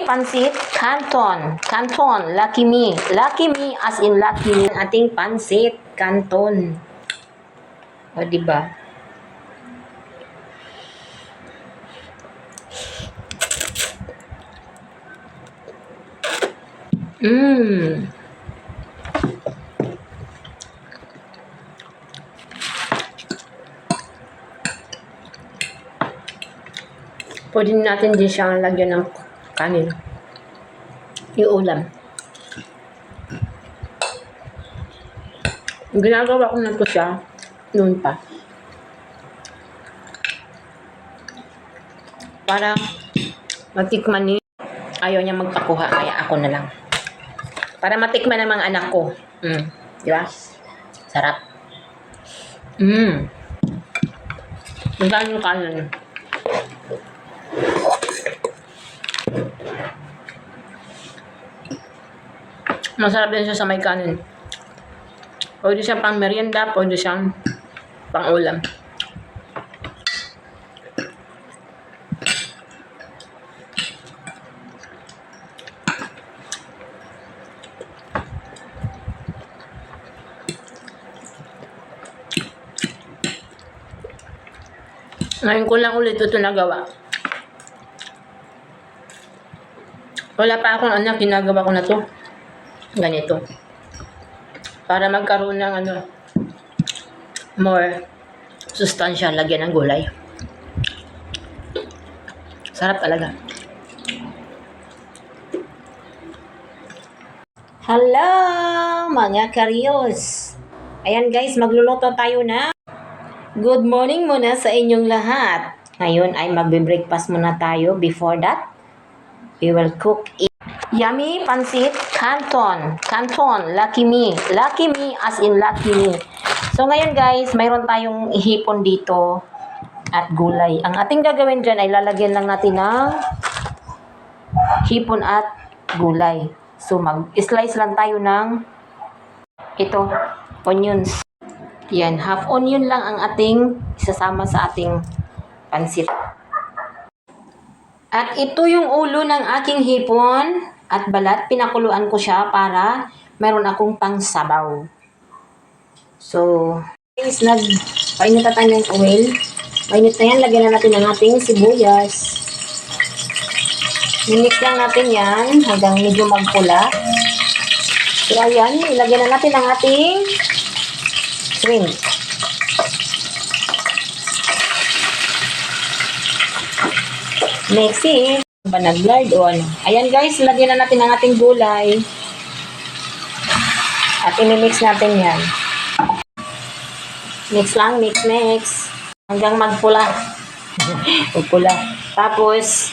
Pansit Canton. Canton. Lucky me. Lucky me as in lucky me. Ating pansit Canton. O, diba? Pwede natin din siyang lagyan ng kanin. Yung ulam. Ginagawa ko na to siya noon pa. Para matikman niya. Ayaw niya magpakuha, kaya ako na lang. Para matikman ng mga anak ko. Di ba? Sarap. Magkano yung kanin? Masarap din siya sa may kanin. Pwede siyang pang merienda, pwede siyang pang ulam. Ngayon ko lang ulit ito nagawa. Wala pa akong anak, ginagawa ko na to. Ganito. Para magkaroon ng more sustansya, lagyan ng gulay. Sarap talaga. Hello mga karyos! Ayan guys, magluluto tayo na. Good morning muna sa inyong lahat. Ngayon ay magbe-breakfast muna tayo. Before that, we will cook it. Yummy pansit Canton. Canton. Lucky me. Lucky me as in lucky me. So ngayon guys, mayroon tayong ihipon dito at gulay. Ang ating gagawin dyan ay lalagyan lang natin ng hipon at gulay. So mag-slice lang tayo ng ito, onions. Yan, half onion lang ang ating isasama sa ating pansit. At ito yung ulo ng aking hipon at balat. Pinakuluan ko siya para meron akong pangsabaw. So, guys, nagpainit na tayo ng oil. Mainit na yan, lagyan na natin ng ating sibuyas. Minix lang natin yan hanggang medyo magpula. So, ayan, ilagyan na natin ang ating shrimp. Next is, ba nag-lard o ano? Ayan guys, lagyan na natin ang ating gulay. At imimix natin yan. Mix lang, mix. Hanggang magpula. Magpula. Tapos,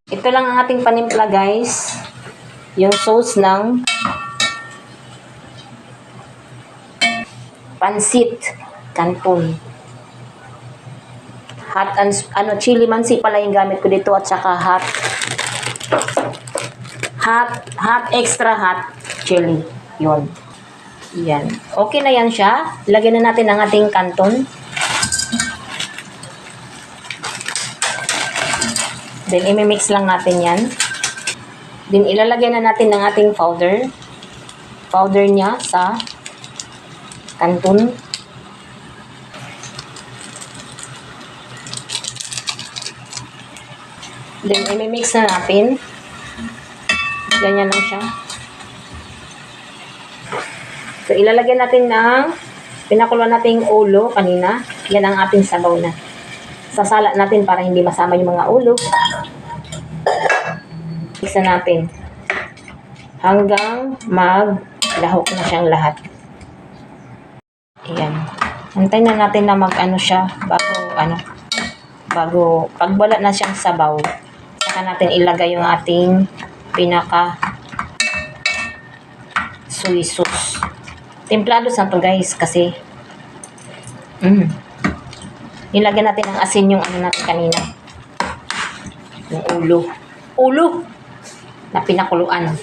ito lang ang ating panimpla guys. Yung sauce ng pansit Canton. Hot and chili mansi pala yung gamit ko dito at saka hot extra hot chili. Yun. Yan. Okay na yan siya. Lagyan na natin ang ating Canton. Then imimix lang natin yan. Then ilalagyan na natin ng ating powder. Powder niya sa Canton. Then, imimix na natin. Ganyan lang siya. So, ilalagyan natin ng pinakuluan natin ulo kanina. Yan ang ating sabaw na. Sasala natin para hindi masama yung mga ulo. Mix na natin. Hanggang maglahok na siyang lahat. Ayan. Antayin na natin na siya bago pagbala na siyang sabaw. Natin ilagay yung ating pinaka soy sauce. Templados na to guys kasi nilagyan natin ng asin yung natin kanina. Yung ulo na pinakuluan.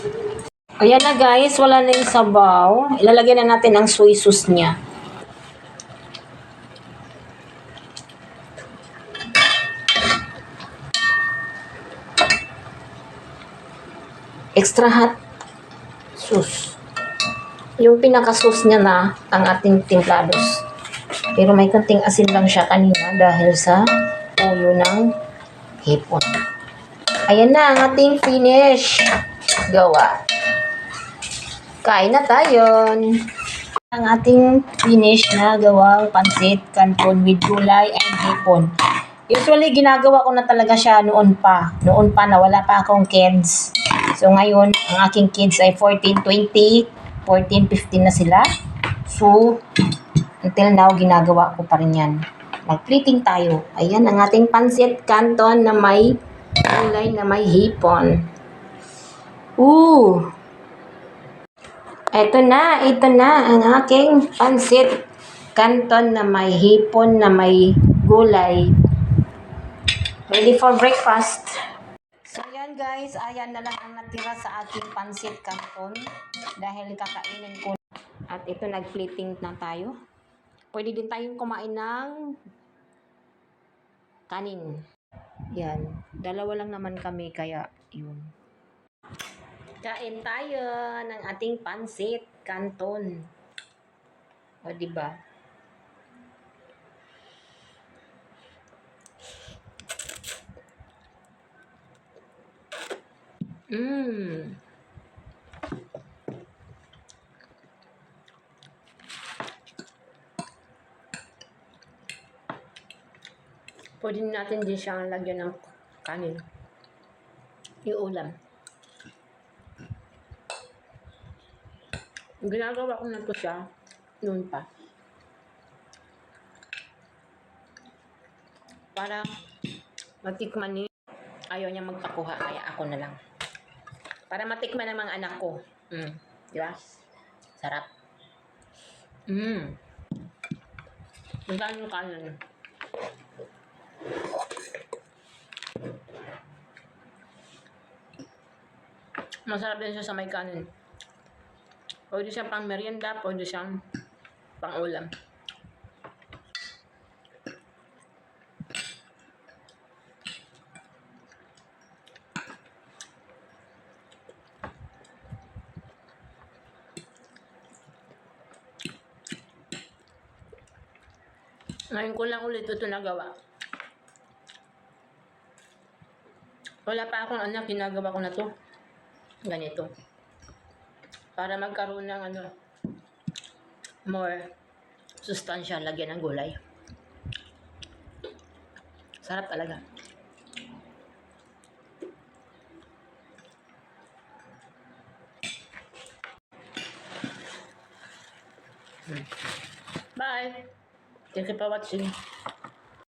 Ayan na guys, wala na yung sabaw. Ilalagay na natin ang soy sauce niya. extra hot sauce. Yung pinaka-sauce niya na ang ating timplados. Pero may konting asin lang siya kanina dahil sa ulo ng hipon. Ayan na ang ating finish. Gawa. Kain na tayo. Ang ating finish na gawang pansit canton with gulay and hipon. Usually, ginagawa ko na talaga siya noon pa. Noon pa na wala pa akong kids. So, ngayon, ang aking kids ay 14, 20, 14, 15 na sila. So, until now, ginagawa ko pa rin yan. Mag-plating tayo. Ayan, ang ating pansit canton na may gulay na may hipon. Ooh! Ito na ang aking pansit canton na may hipon na may gulay. Ready for breakfast. So yan guys, ayan na lang ang natira sa ating pansit canton dahil kakainin ko. At ito nag-plating na tayo. Pwede din tayong kumain ng kanin. Yan, dalawa lang naman kami kaya yun. Kain tayo ng ating pansit canton. O diba? Pwede natin din siyang lagyan ng kanin. Yung ulam. Ginagawa ko na to siya noon pa. Para matikman niya. Ayaw niya magpakuha, kaya ako na lang. Para matikman ng mga anak ko. Diba? Sarap. Magkano yung kanin? Masarap din siya sa may kanin. Pwede siyang pang merienda, pwede siyang pang ulam. Ngayon ko lang ulit ito nagawa. Wala pa akong anak, ginagawa ko na to. Ganito. Para magkaroon ng more sustansya, lagyan ng gulay. Sarap talaga. Bye! Thank you for watching.